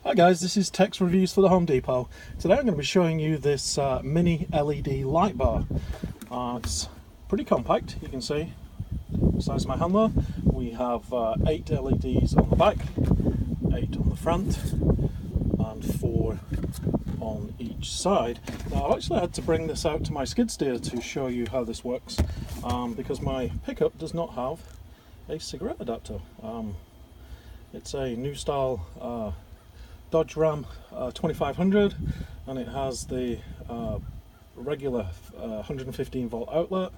Hi guys, this is Tex Reviews for the Home Depot. Today I'm going to be showing you this mini LED light bar. It's pretty compact, you can see the size of my hand there. We have 8 LEDs on the back, 8 on the front and 4 on each side. Now I've actually had to bring this out to my skid steer to show you how this works because my pickup does not have a cigarette adapter. It's a new style Dodge Ram 2500 and it has the regular 115 volt outlet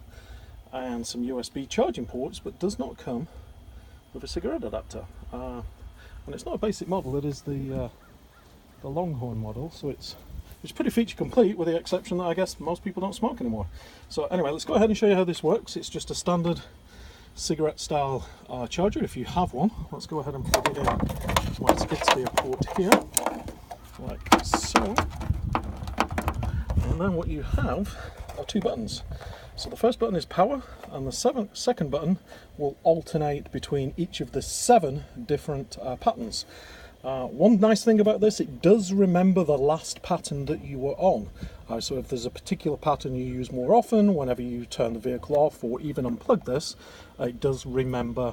and some USB charging ports, but does not come with a cigarette adapter. And it's not a basic model, it is the Longhorn model, so it's pretty feature complete with the exception that I guess most people don't smoke anymore. So anyway, let's go ahead and show you how this works. It's just a standard cigarette style charger if you have one. Let's go ahead and plug it in my skid steer port here, like so. And then what you have are 2 buttons. So the first button is power, and the second button will alternate between each of the 7 different patterns. One nice thing about this, it does remember the last pattern that you were on. So if there's a particular pattern you use more often, whenever you turn the vehicle off or even unplug this, it does remember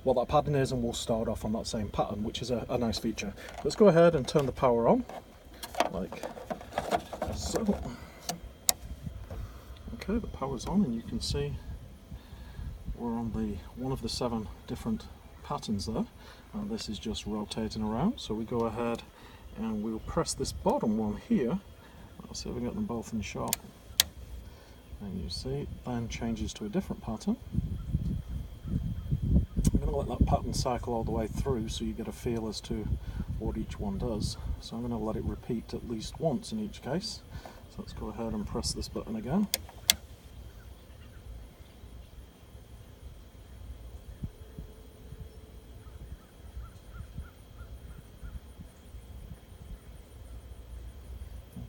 what that pattern is and will start off on that same pattern, which is a nice feature. Let's go ahead and turn the power on, like so. Okay, the power's on and you can see we're on one of the 7 different patterns there. This is just rotating around, so we go ahead and we'll press this bottom one here. Let's see if we get them both in shot. And you see it then changes to a different pattern. I'm going to let that pattern cycle all the way through so you get a feel as to what each one does. So I'm going to let it repeat at least once in each case. So let's go ahead and press this button again.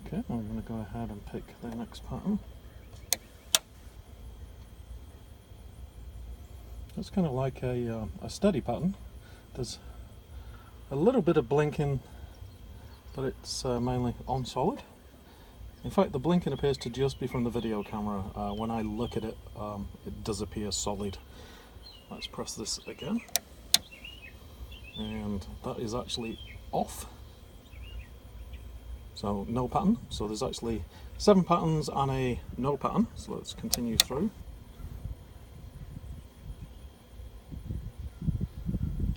Okay, I'm going to go ahead and pick the next pattern. It's kind of like a steady pattern. There's a little bit of blinking, but it's mainly on solid. In fact, the blinking appears to just be from the video camera. When I look at it, it does appear solid. Let's press this again. And that is actually off. So no pattern. So there's actually 7 patterns and a no pattern. So let's continue through.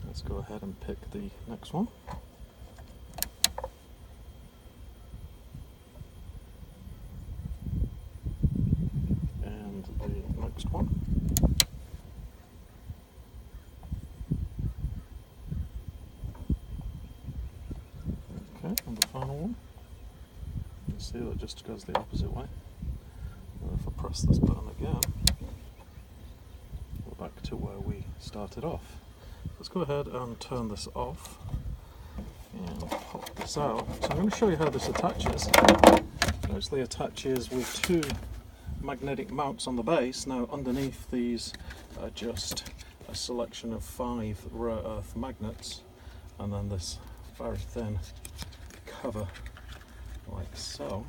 Let's go ahead and pick the next one. And the next one. Okay, and the final one. See, that just goes the opposite way. And if I press this button again, we're back to where we started off. Let's go ahead and turn this off and pop this out. So I'm going to show you how this attaches. It actually attaches with 2 magnetic mounts on the base. Now underneath these are just a selection of 5 rare earth magnets, and then this very thin cover like so.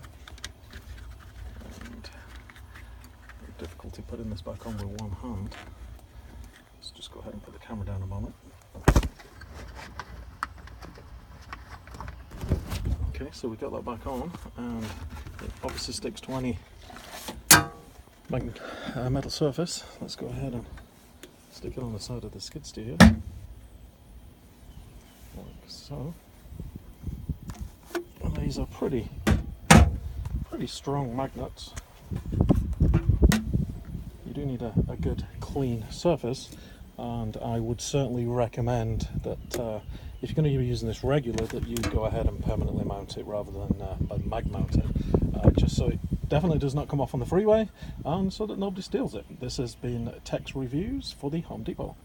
And difficulty putting this back on with one hand. Let's just go ahead and put the camera down a moment. Okay, so we got that back on, and it obviously sticks to any metal surface. Let's go ahead and stick it on the side of the skid steer, like so. And these are pretty strong magnets. You do need a good clean surface, and I would certainly recommend that if you're going to be using this regular, that you go ahead and permanently mount it rather than mag mount it, just so it definitely does not come off on the freeway and so that nobody steals it. This has been Tex Reviews for the Home Depot.